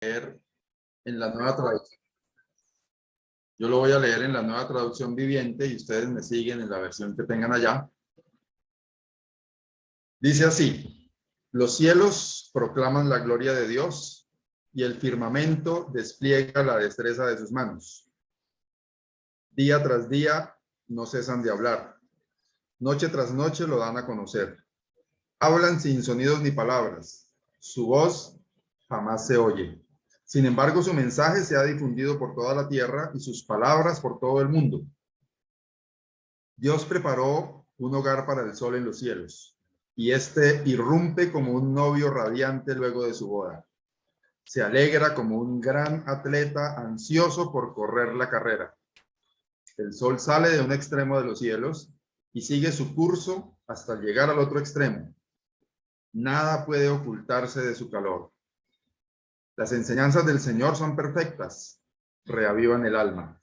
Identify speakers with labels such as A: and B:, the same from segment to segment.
A: leer en la nueva traducción. Yo lo voy a leer en la nueva traducción viviente y ustedes me siguen en la versión que tengan allá. Dice así: los cielos proclaman la gloria de Dios y el firmamento despliega la destreza de sus manos. Día tras día no cesan de hablar. Noche tras noche lo dan a conocer. Hablan sin sonidos ni palabras. Su voz jamás se oye. Sin embargo, su mensaje se ha difundido por toda la tierra y sus palabras por todo el mundo. Dios preparó un hogar para el sol en los cielos, y éste irrumpe como un novio radiante luego de su boda. Se alegra como un gran atleta ansioso por correr la carrera. El sol sale de un extremo de los cielos y sigue su curso hasta llegar al otro extremo. Nada puede ocultarse de su calor. Las enseñanzas del Señor son perfectas, reavivan el alma.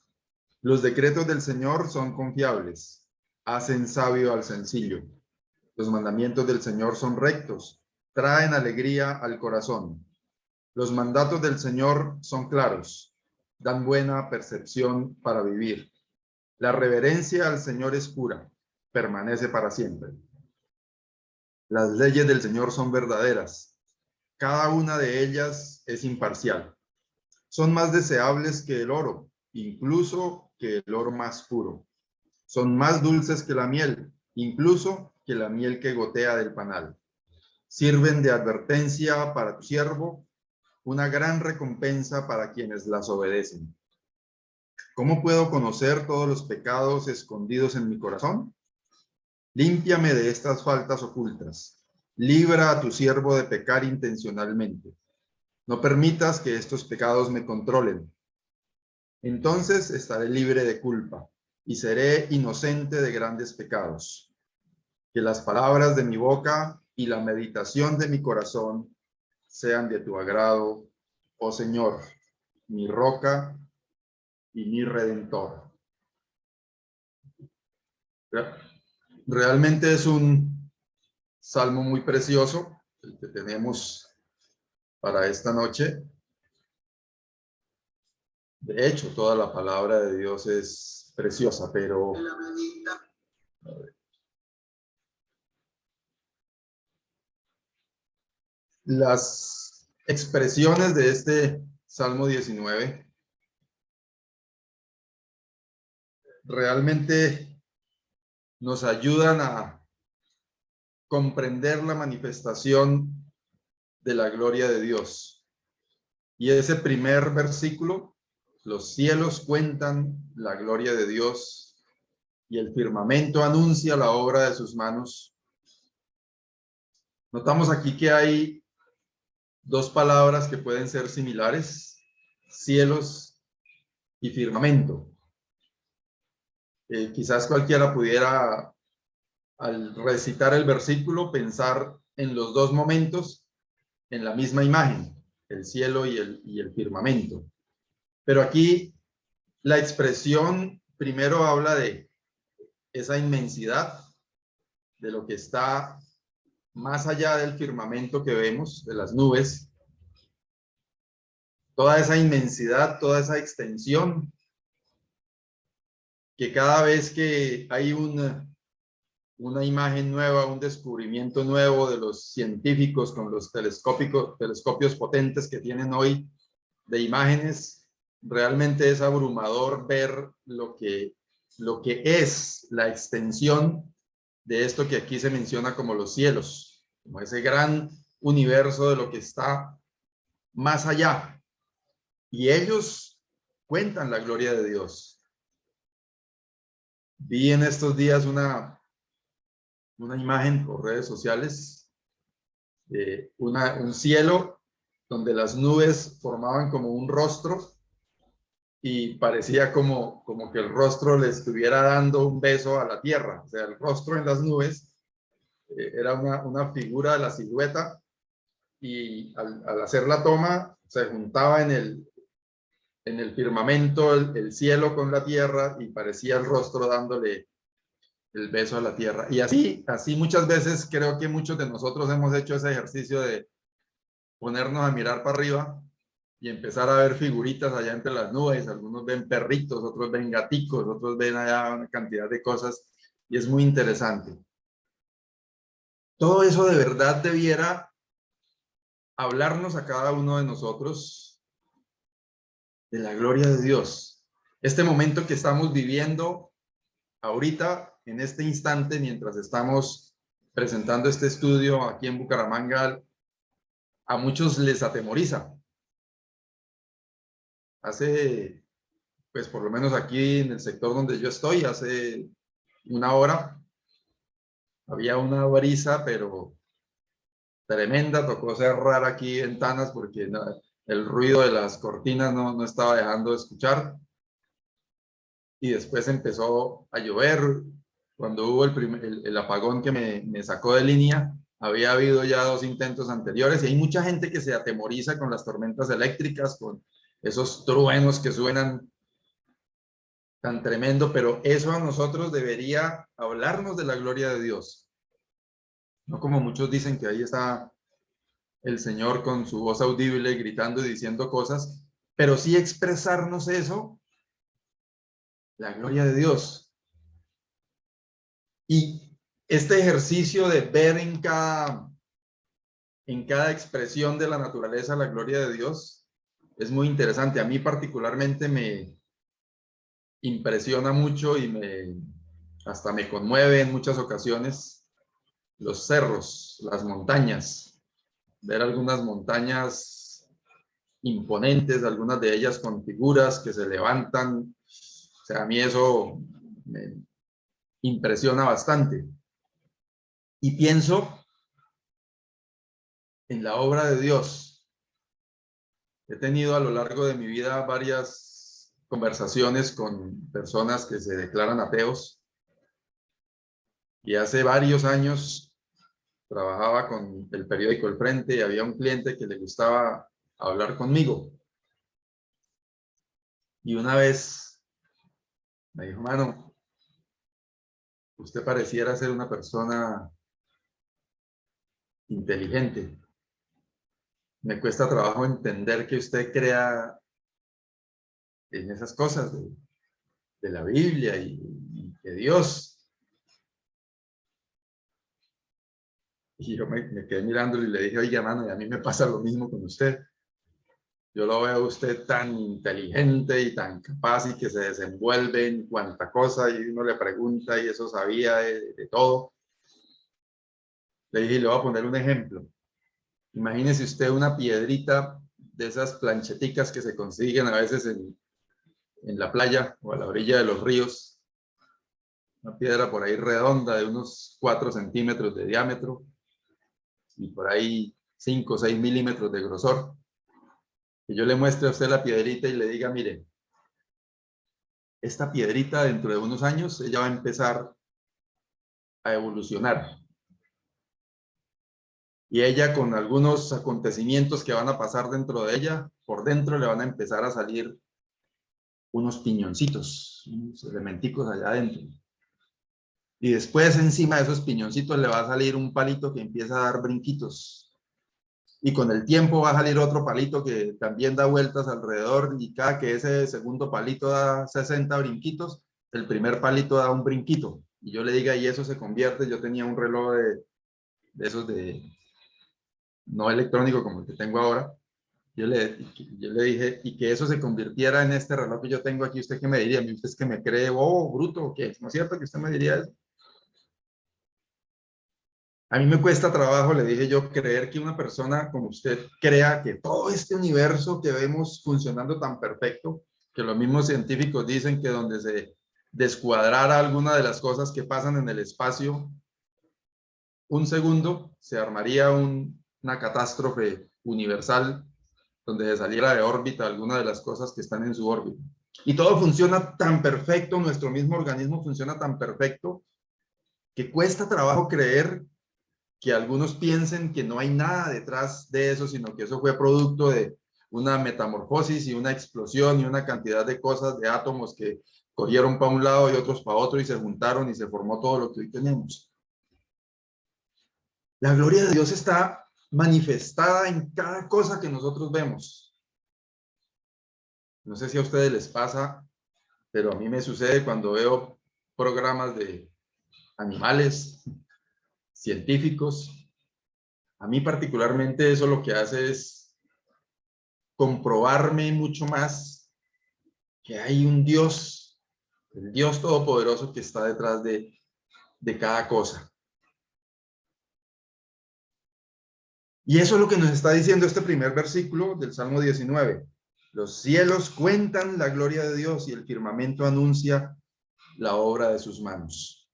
A: Los decretos del Señor son confiables, hacen sabio al sencillo. Los mandamientos del Señor son rectos, traen alegría al corazón. Los mandatos del Señor son claros, dan buena percepción para vivir. La reverencia al Señor es pura, permanece para siempre. Las leyes del Señor son verdaderas, cada una de ellas es imparcial. Son más deseables que el oro, incluso que el oro más puro. Son más dulces que la miel, incluso que la miel que gotea del panal. Sirven de advertencia para tu siervo, una gran recompensa para quienes las obedecen. ¿Cómo puedo conocer todos los pecados escondidos en mi corazón? Límpiame de estas faltas ocultas. Libra a tu siervo de pecar intencionalmente. No permitas que estos pecados me controlen. Entonces estaré libre de culpa y seré inocente de grandes pecados. Que las palabras de mi boca y la meditación de mi corazón sean de tu agrado, oh Señor, mi roca y mi redentor. Realmente es un salmo muy precioso el que tenemos para esta noche. De hecho, toda la palabra de Dios es preciosa, pero las expresiones de este Salmo 19 realmente nos ayudan a comprender la manifestación de la gloria de Dios. Y ese primer versículo: los cielos cuentan la gloria de Dios y el firmamento anuncia la obra de sus manos. Notamos aquí que hay dos palabras que pueden ser similares: cielos y firmamento. Quizás cualquiera pudiera, al recitar el versículo, pensar en los dos momentos en la misma imagen, el cielo y el firmamento. Pero aquí la expresión primero habla de esa inmensidad, de lo que está más allá del firmamento que vemos, de las nubes. Toda esa inmensidad, toda esa extensión, que cada vez que hay una imagen nueva, un descubrimiento nuevo de los científicos con los telescopios potentes que tienen hoy de imágenes, realmente es abrumador ver lo que es la extensión de esto que aquí se menciona como los cielos, como ese gran universo de lo que está más allá. Y ellos cuentan la gloria de Dios. Vi en estos días una imagen por redes sociales de un cielo donde las nubes formaban como un rostro y parecía como que el rostro le estuviera dando un beso a la tierra. O sea, el rostro en las nubes era una figura de la silueta, y al hacer la toma se juntaba en el firmamento el cielo con la tierra y parecía el rostro dándole el beso a la tierra. Y así muchas veces creo que muchos de nosotros hemos hecho ese ejercicio de ponernos a mirar para arriba y empezar a ver figuritas allá entre las nubes. Algunos ven perritos, otros ven gaticos, otros ven allá una cantidad de cosas y es muy interesante. Todo eso de verdad debiera hablarnos a cada uno de nosotros de la gloria de Dios. Este momento que estamos viviendo ahorita, en este instante, mientras estamos presentando este estudio aquí en Bucaramanga, a muchos les atemoriza. Hace, pues por lo menos aquí en el sector donde yo estoy, hace una hora, había una brisa, pero tremenda. Tocó cerrar aquí ventanas porque el ruido de las cortinas no estaba dejando de escuchar. Y después empezó a llover. Cuando hubo el apagón que me sacó de línea, había habido ya 2 intentos anteriores y hay mucha gente que se atemoriza con las tormentas eléctricas, con esos truenos que suenan tan tremendo, pero eso a nosotros debería hablarnos de la gloria de Dios. No como muchos dicen que ahí está el Señor con su voz audible gritando y diciendo cosas, pero sí expresarnos eso, la gloria de Dios. Y este ejercicio de ver en cada expresión de la naturaleza la gloria de Dios es muy interesante. A mí particularmente me impresiona mucho y hasta me conmueve en muchas ocasiones los cerros, las montañas, ver algunas montañas imponentes, algunas de ellas con figuras que se levantan. O sea, a mí eso me impresiona bastante. Y pienso en la obra de Dios. He tenido a lo largo de mi vida varias conversaciones con personas que se declaran ateos. Y hace varios años trabajaba con el periódico El Frente y había un cliente que le gustaba hablar conmigo. Y una vez me dijo, mano, usted pareciera ser una persona inteligente. Me cuesta trabajo entender que usted crea en esas cosas de la Biblia y de Dios. Y yo me quedé mirándolo y le dije, oiga, mano, y a mí me pasa lo mismo con usted. Yo lo veo a usted tan inteligente y tan capaz y que se desenvuelve en cuanta cosa y uno le pregunta y eso sabía de todo. Le dije, le voy a poner un ejemplo. Imagínese usted una piedrita de esas plancheticas que se consiguen a veces en la playa o a la orilla de los ríos. Una piedra por ahí redonda de unos 4 centímetros de diámetro y por ahí 5 o 6 milímetros de grosor. Que yo le muestre a usted la piedrita y le diga, mire, esta piedrita dentro de unos años, ella va a empezar a evolucionar. Y ella con algunos acontecimientos que van a pasar dentro de ella, por dentro le van a empezar a salir unos piñoncitos, unos elementicos allá adentro. Y después encima de esos piñoncitos le va a salir un palito que empieza a dar brinquitos. Y con el tiempo va a salir otro palito que también da vueltas alrededor y cada que ese segundo palito da 60 brinquitos, el primer palito da un brinquito. Y yo le diga, y eso se convierte, yo tenía un reloj de esos no electrónico como el que tengo ahora. Yo le dije, y que eso se convirtiera en este reloj que yo tengo aquí, ¿usted qué me diría? ¿Usted es que me cree bobo, bruto o qué? ¿No es cierto que usted me diría eso? A mí me cuesta trabajo, le dije yo, creer que una persona como usted crea que todo este universo que vemos funcionando tan perfecto, que los mismos científicos dicen que donde se descuadrara alguna de las cosas que pasan en el espacio, un segundo se armaría una catástrofe universal donde se saliera de órbita alguna de las cosas que están en su órbita. Y todo funciona tan perfecto, nuestro mismo organismo funciona tan perfecto, que cuesta trabajo creer que algunos piensen que no hay nada detrás de eso, sino que eso fue producto de una metamorfosis y una explosión y una cantidad de cosas, de átomos que corrieron para un lado y otros para otro y se juntaron y se formó todo lo que hoy tenemos. La gloria de Dios está manifestada en cada cosa que nosotros vemos. No sé si a ustedes les pasa, pero a mí me sucede cuando veo programas de animales, científicos. A mí particularmente eso lo que hace es comprobarme mucho más que hay un Dios, el Dios Todopoderoso que está detrás de cada cosa. Y eso es lo que nos está diciendo este primer versículo del Salmo 19. Los cielos cuentan la gloria de Dios y el firmamento anuncia la obra de sus manos.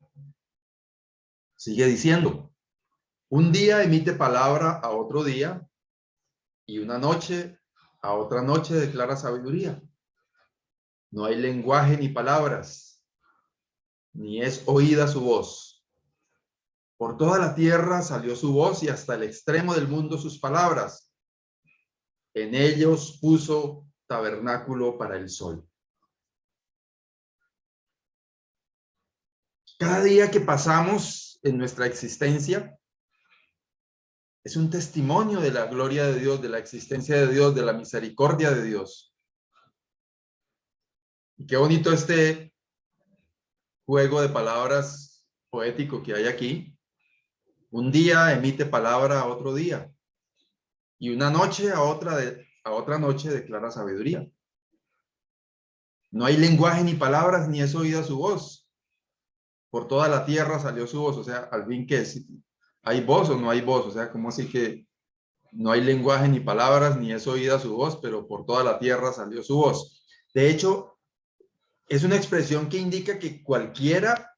A: Sigue diciendo, un día emite palabra a otro día y una noche a otra noche declara sabiduría. No hay lenguaje ni palabras, ni es oída su voz. Por toda la tierra salió su voz y hasta el extremo del mundo sus palabras. En ellos puso tabernáculo para el sol. Cada día que pasamos en nuestra existencia es un testimonio de la gloria de Dios, de la existencia de Dios, de la misericordia de Dios. Y qué bonito este juego de palabras poético que hay aquí. Un día emite palabra a otro día y una noche a otra noche declara sabiduría. No hay lenguaje ni palabras, ni es oída su voz. Por toda la tierra salió su voz. O sea, al fin que hay voz o no hay voz. O sea, como así que no hay lenguaje ni palabras, ni es oída su voz, pero por toda la tierra salió su voz. De hecho, es una expresión que indica que cualquiera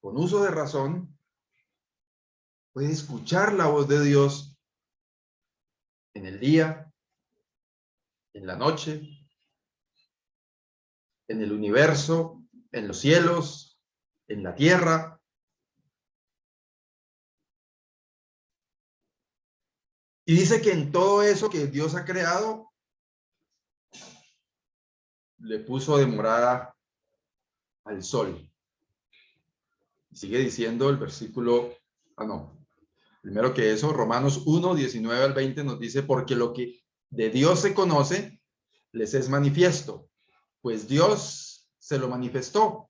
A: con uso de razón puede escuchar la voz de Dios en el día, en la noche, en el universo, en los cielos, en la tierra. Y dice que en todo eso que Dios ha creado, le puso de morada al sol. Sigue diciendo el versículo, primero que eso, Romanos 1, 19 al 20 nos dice, porque lo que de Dios se conoce, les es manifiesto, pues Dios se lo manifestó,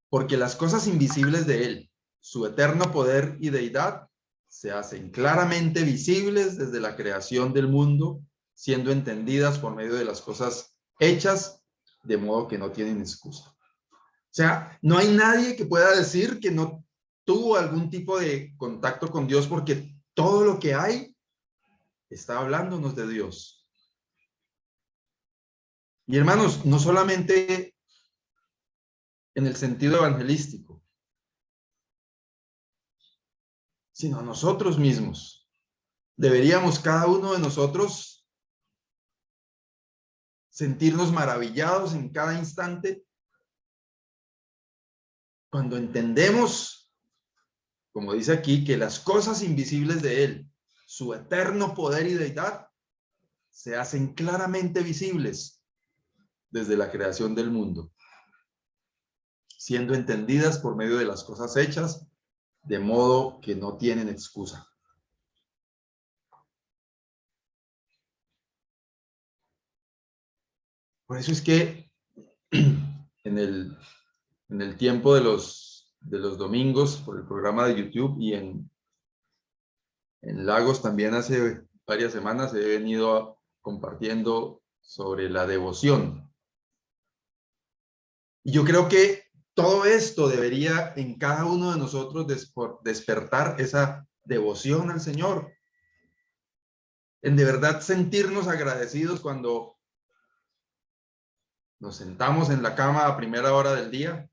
A: porque las cosas invisibles de él, su eterno poder y deidad, se hacen claramente visibles desde la creación del mundo, siendo entendidas por medio de las cosas hechas, de modo que no tienen excusa. O sea, no hay nadie que pueda decir que no tuvo algún tipo de contacto con Dios, porque todo lo que hay está hablándonos de Dios. Y hermanos, no solamente en el sentido evangelístico, sino nosotros mismos. Deberíamos cada uno de nosotros sentirnos maravillados en cada instante cuando entendemos, como dice aquí, que las cosas invisibles de Él, su eterno poder y deidad, se hacen claramente visibles desde la creación del mundo, siendo entendidas por medio de las cosas hechas, de modo que no tienen excusa. Por eso es que en el tiempo de los domingos, por el programa de YouTube y en Lagos también hace varias semanas he venido compartiendo sobre la devoción. Y yo creo que todo esto debería en cada uno de nosotros despertar esa devoción al Señor. En de verdad sentirnos agradecidos cuando nos sentamos en la cama a primera hora del día,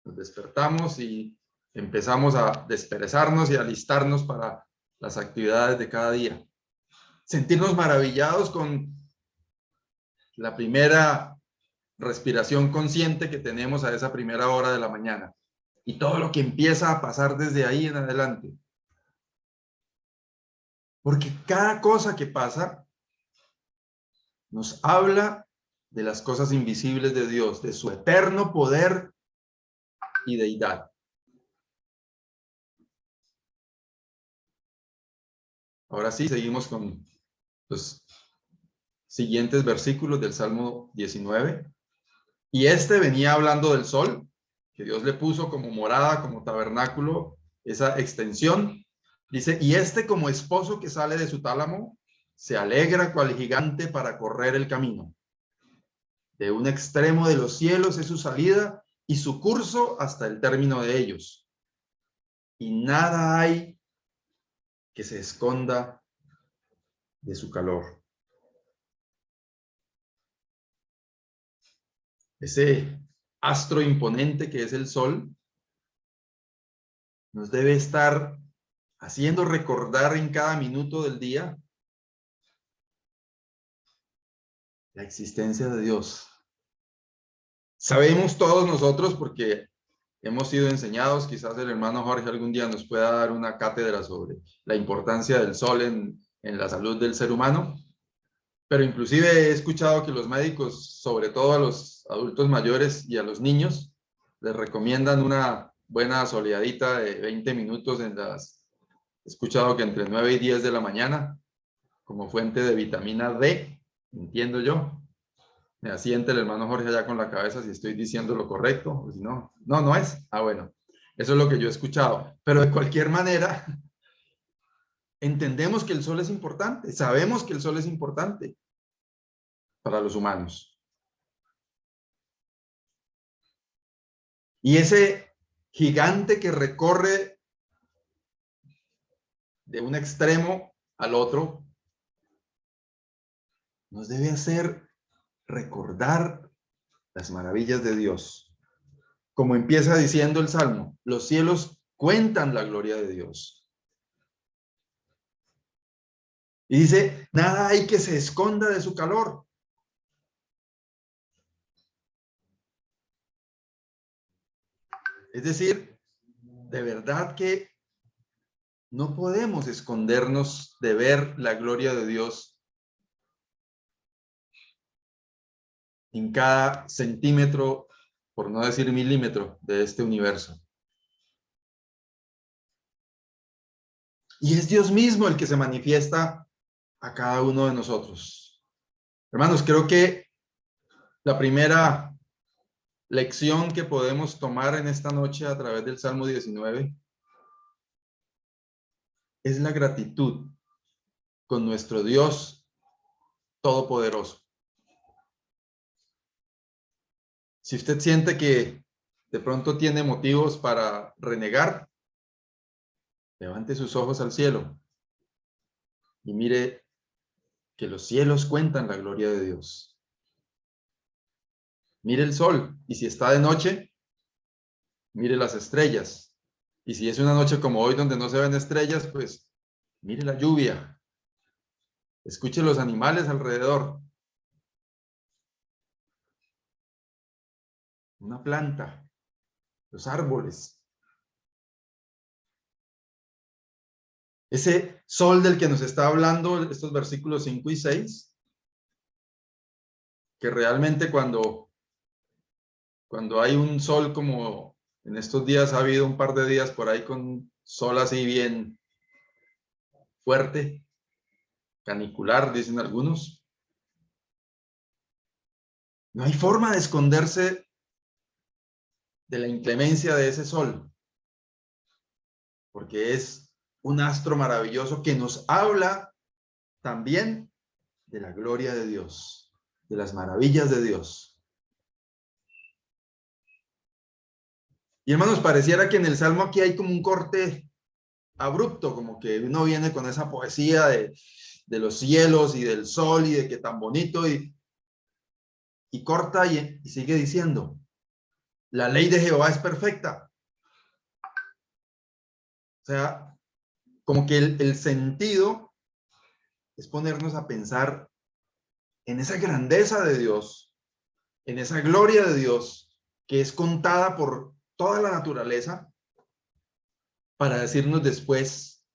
A: nos despertamos y empezamos a desperezarnos y a alistarnos para las actividades de cada día. Sentirnos maravillados con la primera respiración consciente que tenemos a esa primera hora de la mañana y todo lo que empieza a pasar desde ahí en adelante. Porque cada cosa que pasa nos habla de las cosas invisibles de Dios, de su eterno poder y deidad. Ahora sí, seguimos con los siguientes versículos del Salmo 19. Y este venía hablando del sol, que Dios le puso como morada, como tabernáculo, esa extensión. Dice, y este como esposo que sale de su tálamo, se alegra cual gigante para correr el camino. De un extremo de los cielos es su salida y su curso hasta el término de ellos. Y nada hay que se esconda de su calor. Ese astro imponente que es el sol nos debe estar haciendo recordar en cada minuto del día la existencia de Dios. Sabemos todos nosotros, porque hemos sido enseñados, quizás el hermano Jorge algún día nos pueda dar una cátedra sobre la importancia del sol en la salud del ser humano, pero inclusive he escuchado que los médicos, sobre todo a los adultos mayores y a los niños, les recomiendan una buena soleadita de 20 minutos he escuchado que entre 9 y 10 de la mañana, como fuente de vitamina D, entiendo yo. Me asiente el hermano Jorge allá con la cabeza si estoy diciendo lo correcto, o si no, no es. Ah, bueno, eso es lo que yo he escuchado. Pero de cualquier manera, entendemos que el sol es importante, sabemos que el sol es importante para los humanos. Y ese gigante que recorre de un extremo al otro, nos debe hacer recordar las maravillas de Dios. Como empieza diciendo el Salmo, los cielos cuentan la gloria de Dios. Y dice, nada hay que se esconda de su calor. Es decir, de verdad que no podemos escondernos de ver la gloria de Dios en cada centímetro, por no decir milímetro, de este universo. Y es Dios mismo el que se manifiesta a cada uno de nosotros. Hermanos, creo que la primera lección que podemos tomar en esta noche a través del Salmo 19 es la gratitud con nuestro Dios todopoderoso. Si usted siente que de pronto tiene motivos para renegar, levante sus ojos al cielo y mire que los cielos cuentan la gloria de Dios. Mire el sol, y si está de noche, mire las estrellas. Y si es una noche como hoy donde no se ven estrellas, pues mire la lluvia. Escuche los animales alrededor. Una planta, los árboles. Ese sol del que nos está hablando estos versículos 5 y 6, que realmente cuando hay un sol como en estos días, ha habido un par de días por ahí con sol así bien fuerte, canicular, dicen algunos. No hay forma de esconderse de la inclemencia de ese sol, porque es un astro maravilloso que nos habla también de la gloria de Dios, de las maravillas de Dios. Y hermanos, pareciera que en el Salmo aquí hay como un corte abrupto, como que uno viene con esa poesía de los cielos y del sol y de que tan bonito y corta y sigue diciendo, la ley de Jehová es perfecta. O sea, como que el sentido es ponernos a pensar en esa grandeza de Dios, en esa gloria de Dios que es contada por toda la naturaleza, para decirnos después,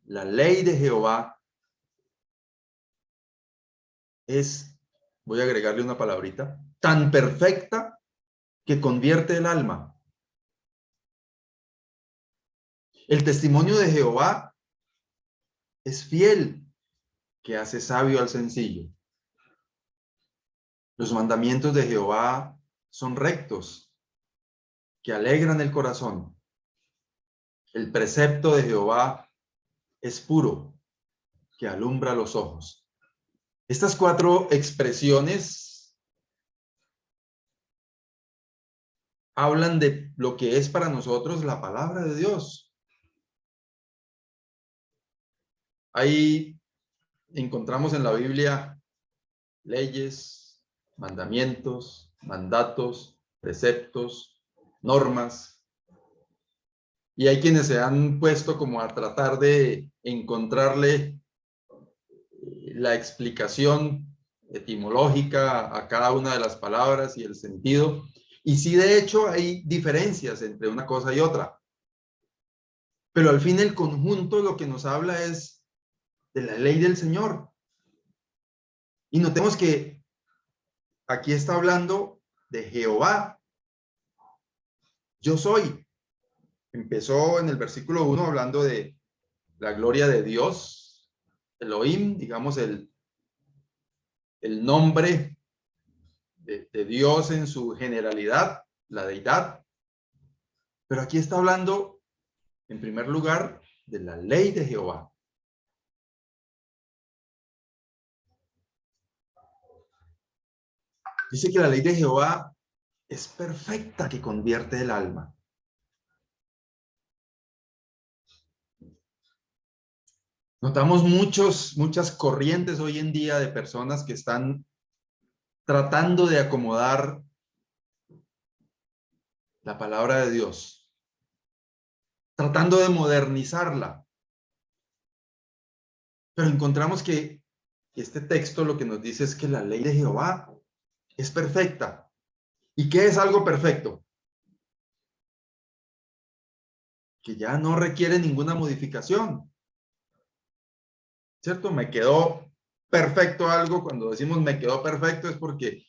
A: la ley de Jehová es, voy a agregarle una palabrita, tan perfecta que convierte el alma. El testimonio de Jehová es fiel, que hace sabio al sencillo. Los mandamientos de Jehová son rectos, que alegran el corazón. El precepto de Jehová es puro, que alumbra los ojos. Estas 4 expresiones hablan de lo que es para nosotros la palabra de Dios. Ahí encontramos en la Biblia leyes, mandamientos, mandatos, preceptos, normas. Y hay quienes se han puesto como a tratar de encontrarle la explicación etimológica a cada una de las palabras y el sentido. Y sí, de hecho, hay diferencias entre una cosa y otra. Pero al fin el conjunto lo que nos habla es de la ley del Señor. Y notemos que aquí está hablando de Jehová. Yo soy. Empezó en el versículo 1 hablando de la gloria de Dios, Elohim, digamos el nombre de Dios en su generalidad, la deidad. Pero aquí está hablando, en primer lugar, de la ley de Jehová. Dice que la ley de Jehová es perfecta, que convierte el alma. Notamos muchas corrientes hoy en día de personas que están tratando de acomodar la palabra de Dios, tratando de modernizarla. Pero encontramos que este texto lo que nos dice es que la ley de Jehová es perfecta. ¿Y qué es algo perfecto? Que ya no requiere ninguna modificación. ¿Cierto? Me quedó perfecto algo. Cuando decimos me quedó perfecto es porque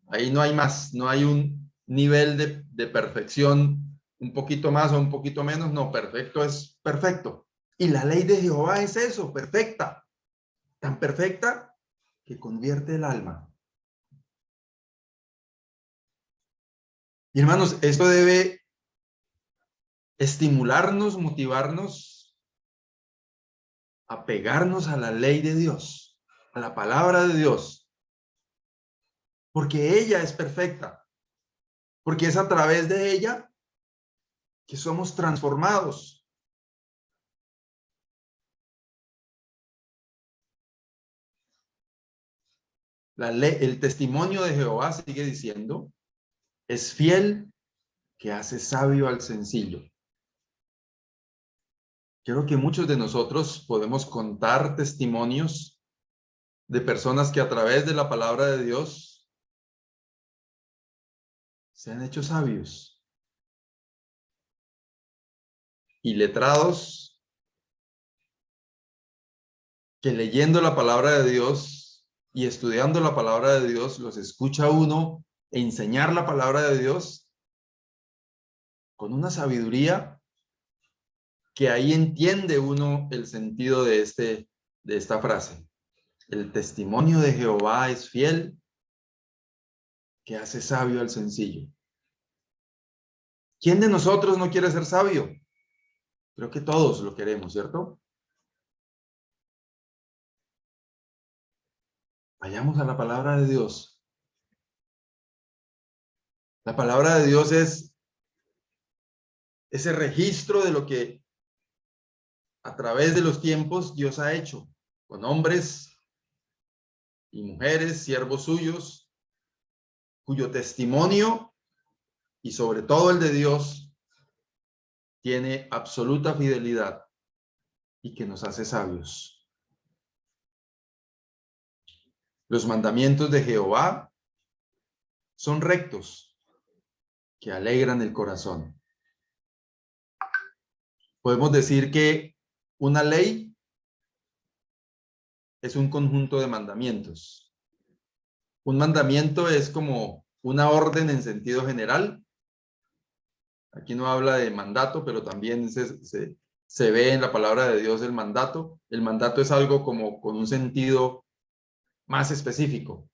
A: ahí no hay más, no hay un nivel de perfección un poquito más o un poquito menos. No, perfecto es perfecto. Y la ley de Jehová es eso, perfecta. Tan perfecta que convierte el alma. Y hermanos, esto debe estimularnos, motivarnos a pegarnos a la ley de Dios, a la palabra de Dios, porque ella es perfecta, porque es a través de ella que somos transformados. La ley, el testimonio de Jehová sigue diciendo, es fiel que hace sabio al sencillo. Creo que muchos de nosotros podemos contar testimonios de personas que a través de la palabra de Dios se han hecho sabios y letrados, que leyendo la palabra de Dios y estudiando la palabra de Dios los escucha uno enseñar la palabra de Dios con una sabiduría que ahí entiende uno el sentido de esta frase. El testimonio de Jehová es fiel, que hace sabio al sencillo. ¿Quién de nosotros no quiere ser sabio? Creo que todos lo queremos, ¿cierto? Vayamos a la palabra de Dios. La palabra de Dios es ese registro de lo que a través de los tiempos Dios ha hecho con hombres y mujeres, siervos suyos, cuyo testimonio y sobre todo el de Dios tiene absoluta fidelidad y que nos hace sabios. Los mandamientos de Jehová son rectos, que alegran el corazón. Podemos decir que una ley es un conjunto de mandamientos. Un mandamiento es como una orden en sentido general. Aquí no habla de mandato, pero también se ve en la palabra de Dios el mandato. El mandato es algo como con un sentido más específico.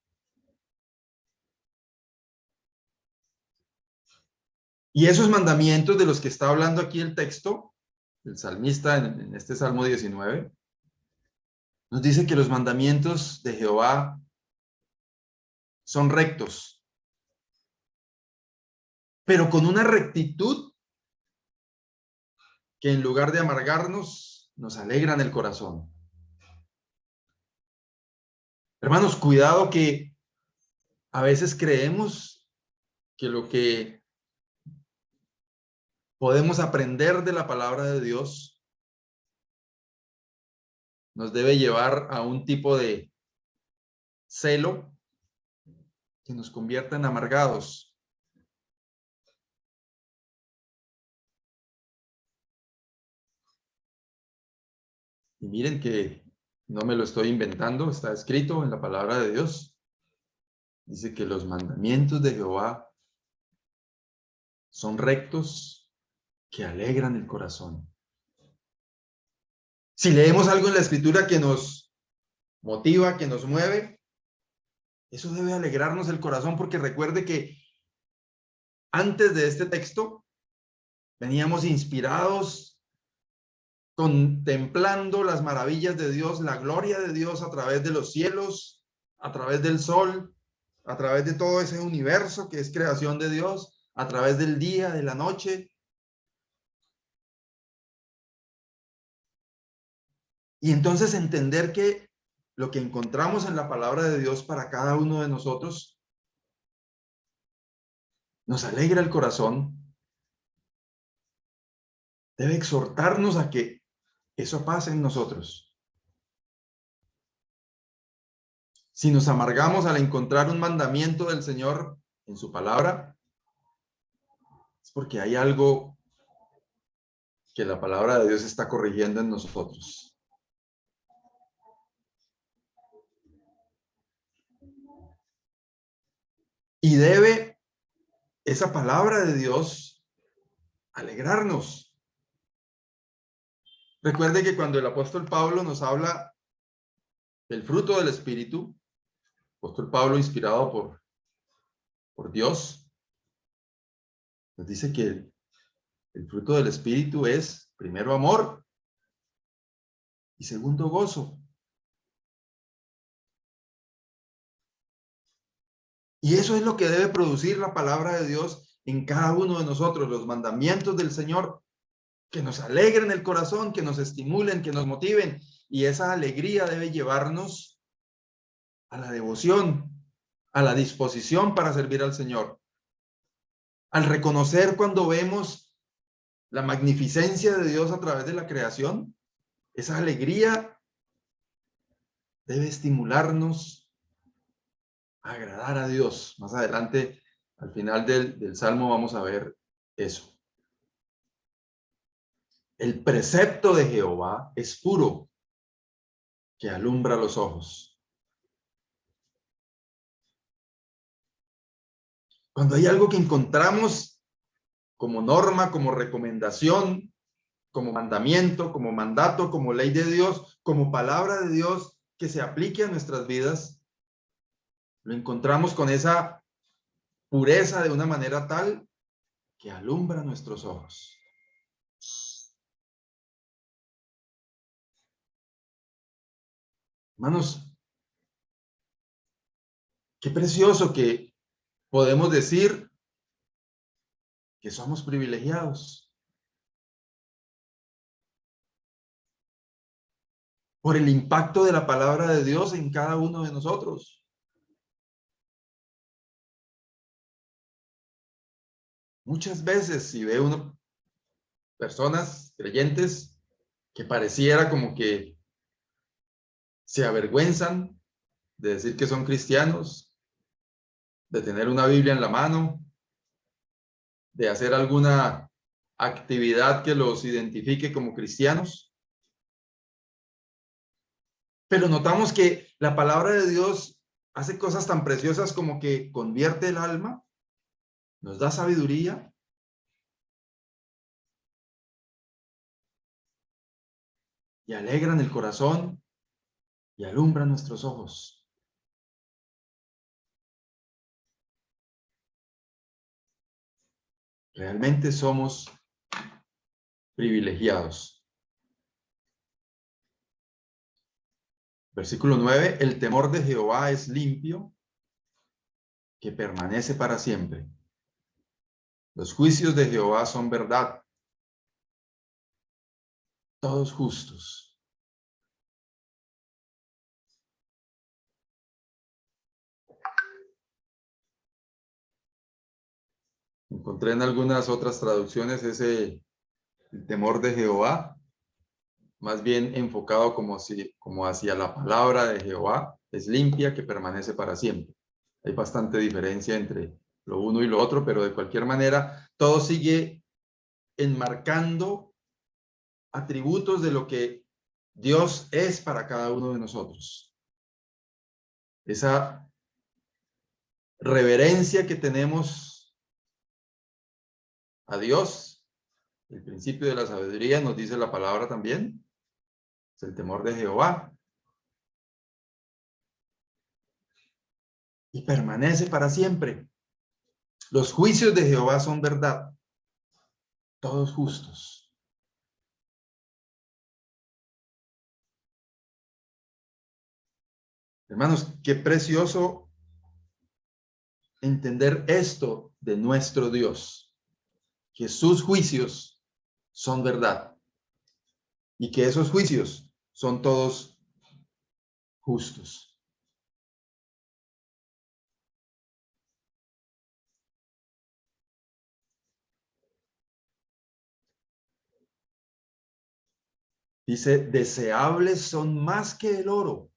A: Y esos mandamientos de los que está hablando aquí el texto, el salmista en este Salmo 19, nos dice que los mandamientos de Jehová son rectos, pero con una rectitud que en lugar de amargarnos, nos alegran el corazón. Hermanos, cuidado que a veces creemos que lo que podemos aprender de la palabra de Dios nos debe llevar a un tipo de celo que nos convierta en amargados. Y miren que no me lo estoy inventando, está escrito en la palabra de Dios. Dice que los mandamientos de Jehová son rectos que alegran el corazón. Si leemos algo en la escritura que nos motiva, que nos mueve, eso debe alegrarnos el corazón, porque recuerde que antes de este texto veníamos inspirados, contemplando las maravillas de Dios, la gloria de Dios a través de los cielos, a través del sol, a través de todo ese universo que es creación de Dios, a través del día, de la noche. Y entonces entender que lo que encontramos en la palabra de Dios para cada uno de nosotros nos alegra el corazón, debe exhortarnos a que eso pase en nosotros. Si nos amargamos al encontrar un mandamiento del Señor en su palabra, es porque hay algo que la palabra de Dios está corrigiendo en nosotros. Y debe esa palabra de Dios alegrarnos. Recuerde que cuando el apóstol Pablo nos habla del fruto del Espíritu, el apóstol Pablo, inspirado por Dios, nos dice que el fruto del Espíritu es, primero, amor y segundo, gozo. Y eso es lo que debe producir la palabra de Dios en cada uno de nosotros, los mandamientos del Señor, que nos alegren el corazón, que nos estimulen, que nos motiven. Y esa alegría debe llevarnos a la devoción, a la disposición para servir al Señor. Al reconocer cuando vemos la magnificencia de Dios a través de la creación, esa alegría debe estimularnos a agradar a Dios. Más adelante, al final del Salmo, vamos a ver eso. El precepto de Jehová es puro, que alumbra los ojos. Cuando hay algo que encontramos como norma, como recomendación, como mandamiento, como mandato, como ley de Dios, como palabra de Dios que se aplique a nuestras vidas, lo encontramos con esa pureza de una manera tal que alumbra nuestros ojos. Hermanos, qué precioso que podemos decir que somos privilegiados por el impacto de la palabra de Dios en cada uno de nosotros. Muchas veces, si ve uno personas creyentes que pareciera como que se avergüenzan de decir que son cristianos, de tener una Biblia en la mano, de hacer alguna actividad que los identifique como cristianos. Pero notamos que la palabra de Dios hace cosas tan preciosas como que convierte el alma, nos da sabiduría, y alegran el corazón y alumbran nuestros ojos. Realmente somos privilegiados. Versículo 9, el temor de Jehová es limpio, que permanece para siempre. Los juicios de Jehová son verdad, todos justos. Encontré en algunas otras traducciones el temor de Jehová, más bien enfocado como hacia la palabra de Jehová, es limpia, que permanece para siempre. Hay bastante diferencia entre lo uno y lo otro, pero de cualquier manera, todo sigue enmarcando atributos de lo que Dios es para cada uno de nosotros. Esa reverencia que tenemos a Dios, el principio de la sabiduría, nos dice la palabra también, es el temor de Jehová. Y permanece para siempre. Los juicios de Jehová son verdad, todos justos. Hermanos, qué precioso entender esto de nuestro Dios, que sus juicios son verdad y que esos juicios son todos justos. Dice, deseables son más que el oro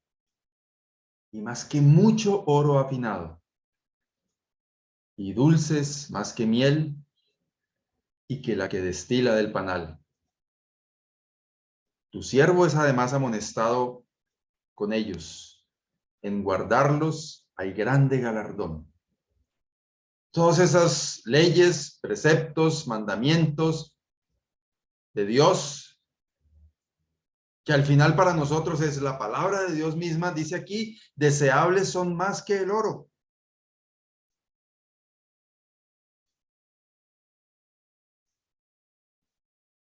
A: y más que mucho oro afinado, y dulces más que miel y que la que destila del panal. Tu siervo es además amonestado con ellos. En guardarlos hay grande galardón. Todas esas leyes, preceptos, mandamientos de Dios, que al final para nosotros es la palabra de Dios misma, dice aquí, deseables son más que el oro.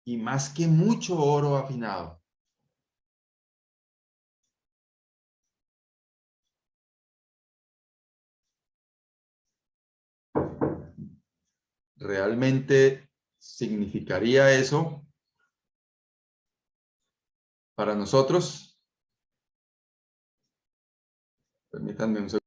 A: Y más que mucho oro afinado. ¿Realmente significaría eso para nosotros? Permítanme un segundo.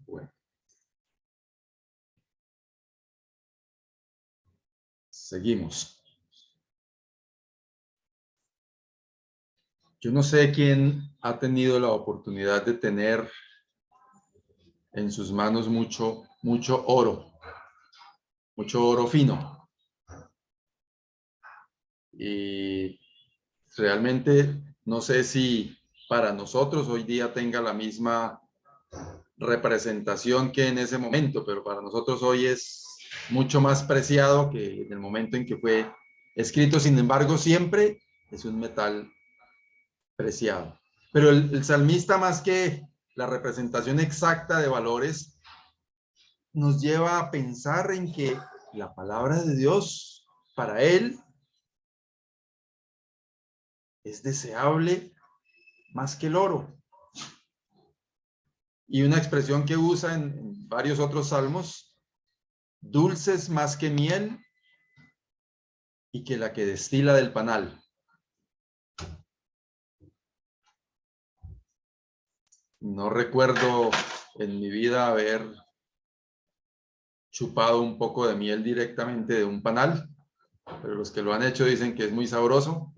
A: Bueno, seguimos. Yo no sé quién ha tenido la oportunidad de tener en sus manos mucho oro fino. Y realmente no sé si para nosotros hoy día tenga la misma representación que en ese momento, pero para nosotros hoy es mucho más preciado que en el momento en que fue escrito. Sin embargo, siempre es un metal preciado. Pero el salmista, más que la representación exacta de valores, nos lleva a pensar en que la palabra de Dios para él es deseable más que el oro. Y una expresión que usa en varios otros salmos, dulces más que miel y que la que destila del panal. No recuerdo en mi vida haber chupado un poco de miel directamente de un panal, pero los que lo han hecho dicen que es muy sabroso.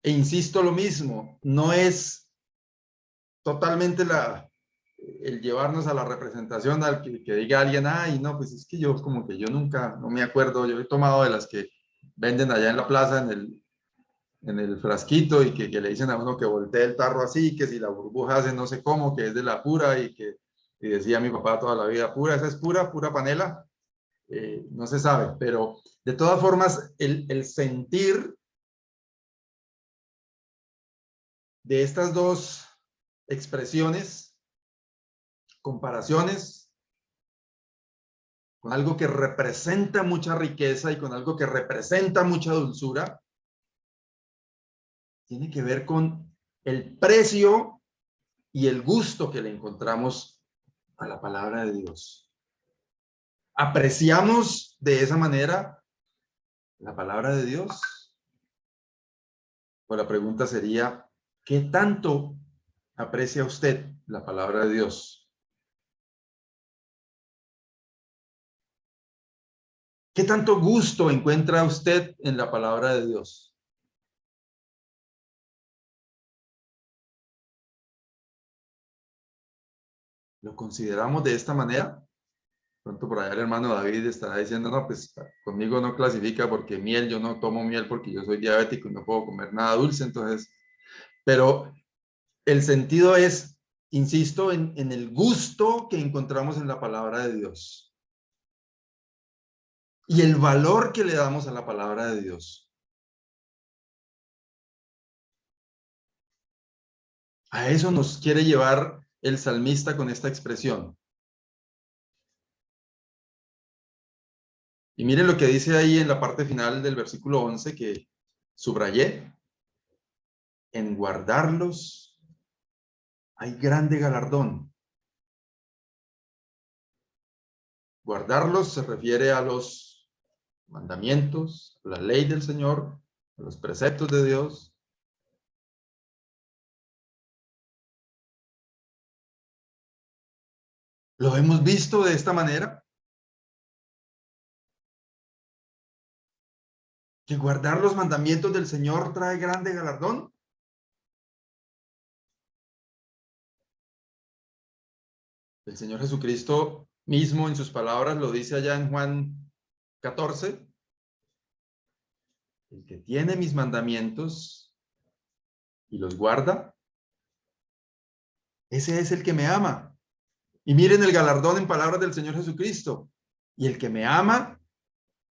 A: E insisto lo mismo, no es totalmente el llevarnos a la representación al que diga alguien, ay, no, pues es que yo como que yo nunca, no me acuerdo, yo he tomado de las que venden allá en la plaza en el frasquito y que le dicen a uno que voltee el tarro así, que si la burbuja hace no sé cómo, que es de la pura y decía mi papá toda la vida, pura, esa es pura, pura panela, no se sabe, pero de todas formas el sentir de estas dos expresiones, comparaciones, con algo que representa mucha riqueza y con algo que representa mucha dulzura, tiene que ver con el precio y el gusto que le encontramos a la palabra de Dios. ¿Apreciamos de esa manera la palabra de Dios? O la pregunta sería, ¿qué tanto aprecia usted la palabra de Dios? ¿Qué tanto gusto encuentra usted en la palabra de Dios? ¿Lo consideramos de esta manera? Pronto por allá el hermano David estará diciendo, no, pues conmigo no clasifica porque miel, yo no tomo miel porque yo soy diabético y no puedo comer nada dulce, entonces, pero el sentido es, insisto, en el gusto que encontramos en la palabra de Dios y el valor que le damos a la palabra de Dios. A eso nos quiere llevar el salmista con esta expresión. Y miren lo que dice ahí en la parte final del versículo 11 que subrayé. En guardarlos hay grande galardón. Guardarlos se refiere a los mandamientos, a la ley del Señor, a los preceptos de Dios. ¿Lo hemos visto de esta manera? ¿Que guardar los mandamientos del Señor trae grande galardón? El Señor Jesucristo mismo en sus palabras lo dice allá en Juan 14. El que tiene mis mandamientos y los guarda, ese es el que me ama. Y miren el galardón en palabras del Señor Jesucristo. Y el que me ama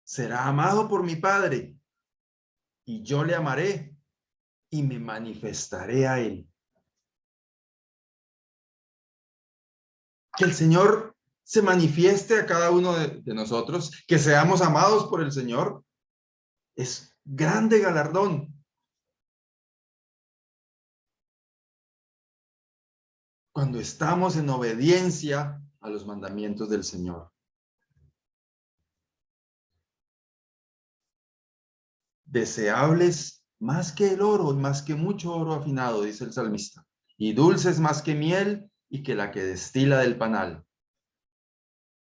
A: será amado por mi Padre. Y yo le amaré y me manifestaré a él. Que el Señor se manifieste a cada uno de nosotros, que seamos amados por el Señor, es grande galardón. Cuando estamos en obediencia a los mandamientos del Señor. Deseables más que el oro y más que mucho oro afinado, dice el salmista, y dulces más que miel y que la que destila del panal.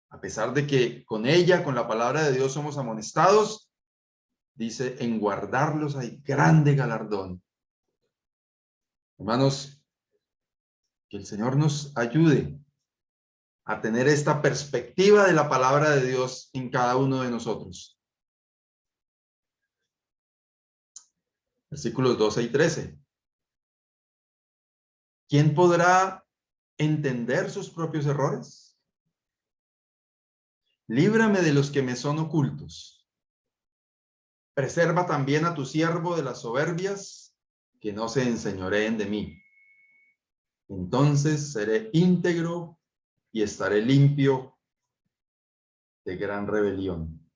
A: A pesar de que con ella, con la palabra de Dios somos amonestados, dice, en guardarlos hay grande galardón. Hermanos, que el Señor nos ayude a tener esta perspectiva de la palabra de Dios en cada uno de nosotros. Versículos 12 y 13. ¿Quién podrá entender sus propios errores? Líbrame de los que me son ocultos. Preserva también a tu siervo de las soberbias, que no se enseñoreen de mí. Entonces seré íntegro y estaré limpio de gran rebelión.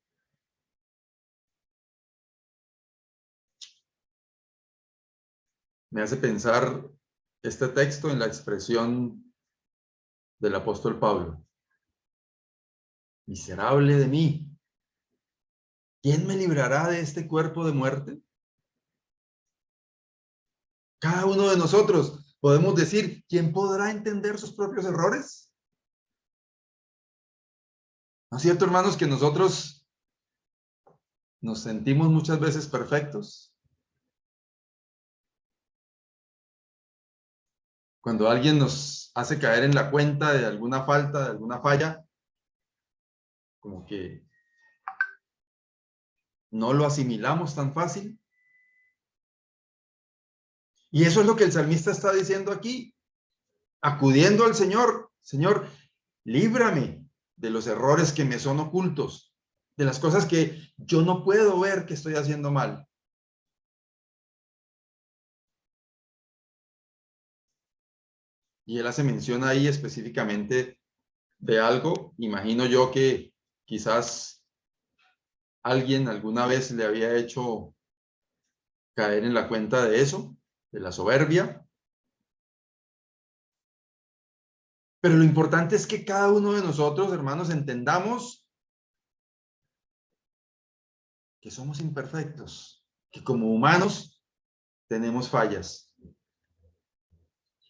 A: Me hace pensar este texto en la expresión del apóstol Pablo. Miserable de mí, ¿quién me librará de este cuerpo de muerte? Cada uno de nosotros podemos decir, ¿quién podrá entender sus propios errores? ¿No es cierto, hermanos, que nosotros nos sentimos muchas veces perfectos? Cuando alguien nos hace caer en la cuenta de alguna falta, de alguna falla, como que no lo asimilamos tan fácil. Y eso es lo que el salmista está diciendo aquí, acudiendo al Señor. Señor, líbrame de los errores que me son ocultos, de las cosas que yo no puedo ver que estoy haciendo mal. Y él hace mención ahí específicamente de algo. Imagino yo que quizás alguien alguna vez le había hecho caer en la cuenta de eso, de la soberbia. Pero lo importante es que cada uno de nosotros, hermanos, entendamos que somos imperfectos, que como humanos tenemos fallas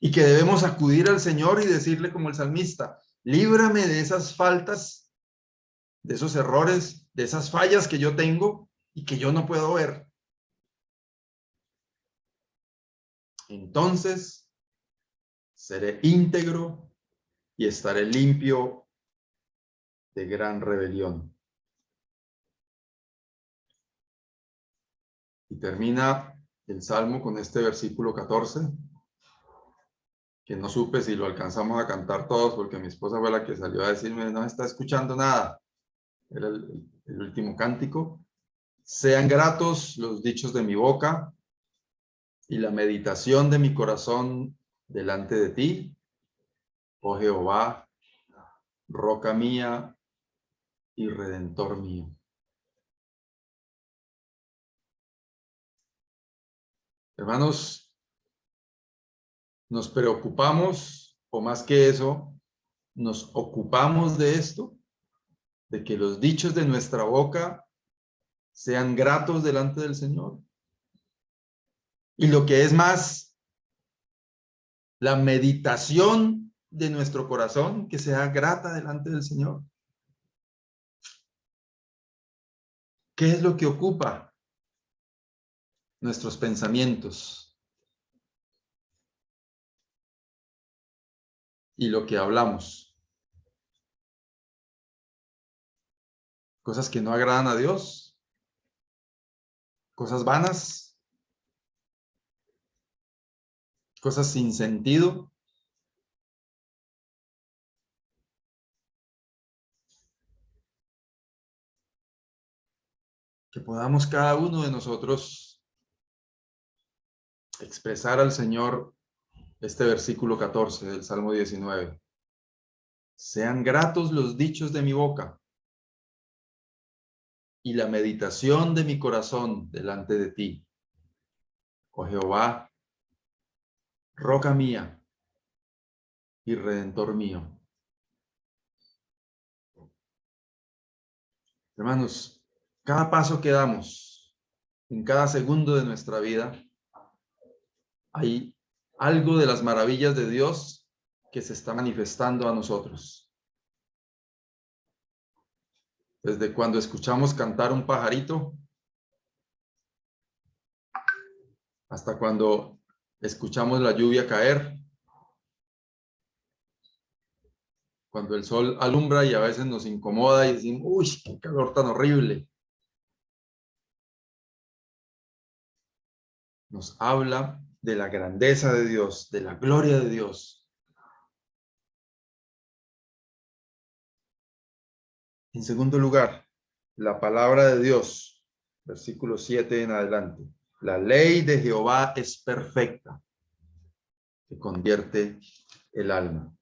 A: y que debemos acudir al Señor y decirle como el salmista, líbrame de esas faltas, de esos errores, de esas fallas que yo tengo y que yo no puedo ver. Entonces seré íntegro y estaré limpio de gran rebelión. Y termina el Salmo con este versículo 14, que no supe si lo alcanzamos a cantar todos, porque mi esposa fue la que salió a decirme, no está escuchando nada. Era el último cántico. Sean gratos los dichos de mi boca y la meditación de mi corazón delante de ti, oh Jehová, roca mía y redentor mío. Hermanos, nos preocupamos, o más que eso, nos ocupamos de esto, de que los dichos de nuestra boca sean gratos delante del Señor. Y lo que es más, la meditación de nuestro corazón, que sea grata delante del Señor. ¿Qué es lo que ocupa nuestros pensamientos y lo que hablamos? Cosas que no agradan a Dios, cosas vanas, cosas sin sentido. Que podamos cada uno de nosotros expresar al Señor este versículo 14 del Salmo 19. Sean gratos los dichos de mi boca y la meditación de mi corazón delante de ti, oh Jehová, roca mía y redentor mío. Hermanos, cada paso que damos, en cada segundo de nuestra vida, hay algo de las maravillas de Dios que se está manifestando a nosotros. Desde cuando escuchamos cantar un pajarito, hasta cuando escuchamos la lluvia caer, cuando el sol alumbra y a veces nos incomoda y decimos, uy, qué calor tan horrible. Nos habla de la grandeza de Dios, de la gloria de Dios. En segundo lugar, la palabra de Dios, versículo 7 en adelante. La ley de Jehová es perfecta, que convierte el alma.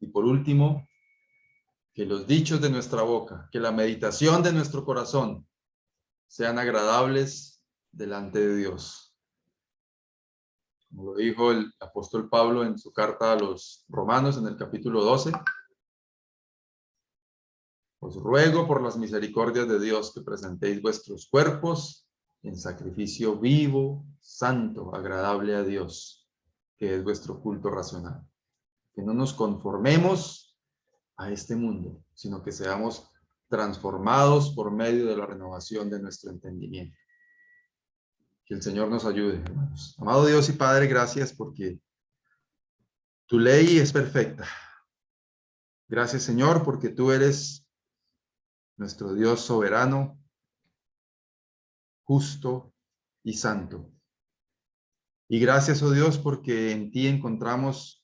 A: Y por último, que los dichos de nuestra boca, que la meditación de nuestro corazón sean agradables delante de Dios. Como lo dijo el apóstol Pablo en su carta a los Romanos en el capítulo 12, os ruego por las misericordias de Dios que presentéis vuestros cuerpos en sacrificio vivo, santo, agradable a Dios, que es vuestro culto racional. Que no nos conformemos a este mundo, sino que seamos transformados por medio de la renovación de nuestro entendimiento. Que el Señor nos ayude, hermanos. Amado Dios y Padre, gracias porque tu ley es perfecta. Gracias, Señor, porque tú eres nuestro Dios soberano, justo y santo. Y gracias, oh Dios, porque en ti encontramos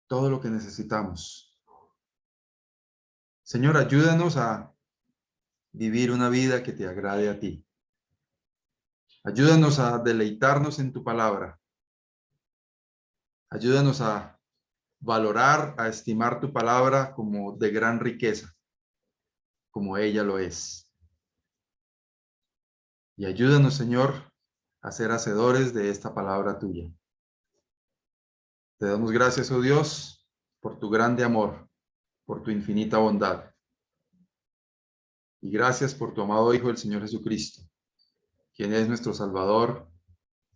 A: todo lo que necesitamos. Señor, ayúdanos a vivir una vida que te agrade a ti. Ayúdanos a deleitarnos en tu palabra. Ayúdanos a valorar, a estimar tu palabra como de gran riqueza, como ella lo es. Y ayúdanos, Señor, a ser hacedores de esta palabra tuya. Te damos gracias, oh Dios, por tu grande amor, por tu infinita bondad. Y gracias por tu amado Hijo, el Señor Jesucristo, quien es nuestro Salvador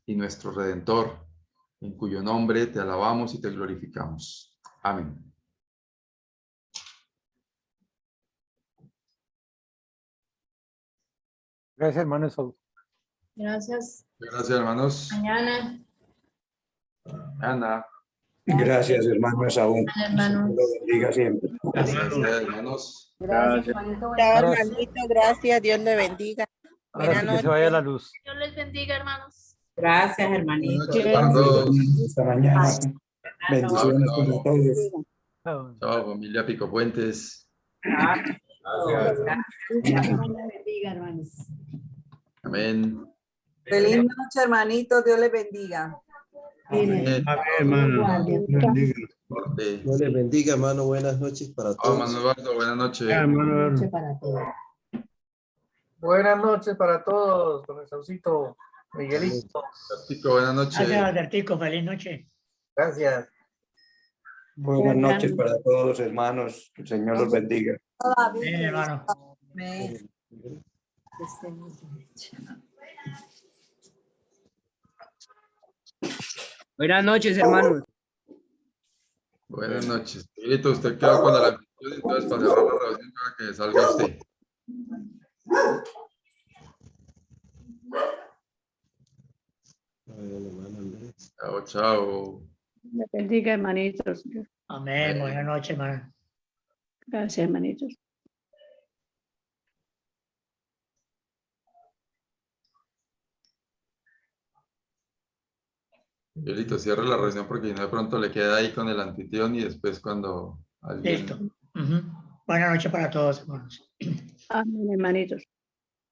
A: y nuestro Redentor, en cuyo nombre te alabamos y te glorificamos. Amén.
B: Gracias, hermano Saúl.
C: Gracias.
A: Gracias, hermanos.
C: Mañana.
A: Ana.
D: Gracias, hermano Esaú.
C: Hermanos.
D: Dios lo bendiga siempre.
A: Gracias, hermanos.
C: Gracias, Juanito.
E: Chao,
B: Ahora sí.
E: hermanito, gracias, Dios le bendiga.
B: Ahora
E: Buenas
B: sí que se
E: noches.
B: vaya la luz.
C: Dios les bendiga, hermanos.
F: Gracias,
A: Buenas
F: hermanito.
A: noches para todos.
D: Esta mañana. Bendiciones
A: Chao,
D: para
A: chao.
D: todos.
B: Chao.
A: Chao, familia Pico Puentes.
F: Gracias.
C: Dios les bendiga, hermanos.
A: Amén.
F: Feliz noche, hermanito. Dios les bendiga.
A: Amén.
C: Hermano.
A: Corte.
G: Dios les bendiga, hermano. Buenas noches para
A: Chao,
G: todos.
A: Manuel Eduardo. Buenas noches.
C: Noche para todos.
B: Buenas noches para todos, don Saucito, Miguelito.
A: Pico, buenas noches.
H: Gracias, Albertico. Feliz noche.
B: Gracias.
D: Buenas noches para todos, hermanos. Que el Señor los bendiga.
H: Bien, hermano.
F: Amén.
I: Buenas noches, hermanos.
A: Buenas noches. Miguelito, usted quedó con la actitud, entonces para cerrar la reunión para que salga usted.
G: Hermano Andrés.
A: Chao, chao.
J: Le bendiga, hermanitos.
H: Amén. Buenas noches, hermano.
J: Gracias, hermanitos.
A: Miguelito, cierre la reunión porque si no de pronto le queda ahí con el anfitrión y después cuando alguien...
H: Listo. Buenas noches para todos, hermanos.
J: Amén, hermanitos.